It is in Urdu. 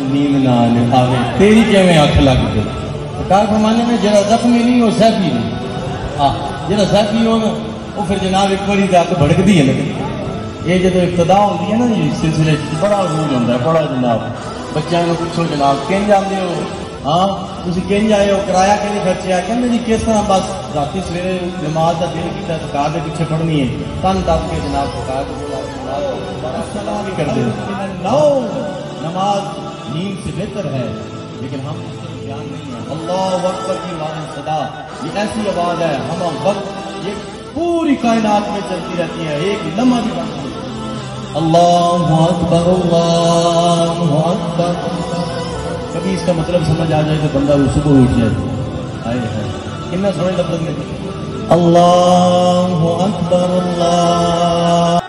نیند نہ آوے تیری کیویں اکھ لگ گئی سرکار فرمانے میں جڑا زخمی نہیں وہ سیفی نہیں جڑا سیفی ہو نا وہ پھر جناب ایک باری اکھ بھڑکدی ہے نا یہ جدو ابتدا ہوتی ہے نا جی سلسلے بڑا رول ہوتا ہے بڑا جناب بچوں کو پوچھو جناب کنج آتے ہو ہاں تھی کنج آئے ہو کرایہ کہ خرچیا کہ جی کس طرح بس رات سویرے نماز کا دل کیا سرکار کے پیچھے پڑھنی ہے تن دب کے جناب سرکار نہیں کرتے نماز نیند سے بہتر ہے لیکن ہم اس طرح دھیان نہیں ہے اللہ اکبر کی واضح صدا یہ ایسی آواز ہے ہم وقت یہ پوری کائنات میں چلتی رہتی ہے ایک لمحہ بھی بند نہیں اللہ اکبر اللہ اکبر کبھی اس کا مطلب سمجھ آ جائے تو بندہ وہ صبح اٹھ جائے کتنا سونے لفظ میں اللہ اکبر اللہ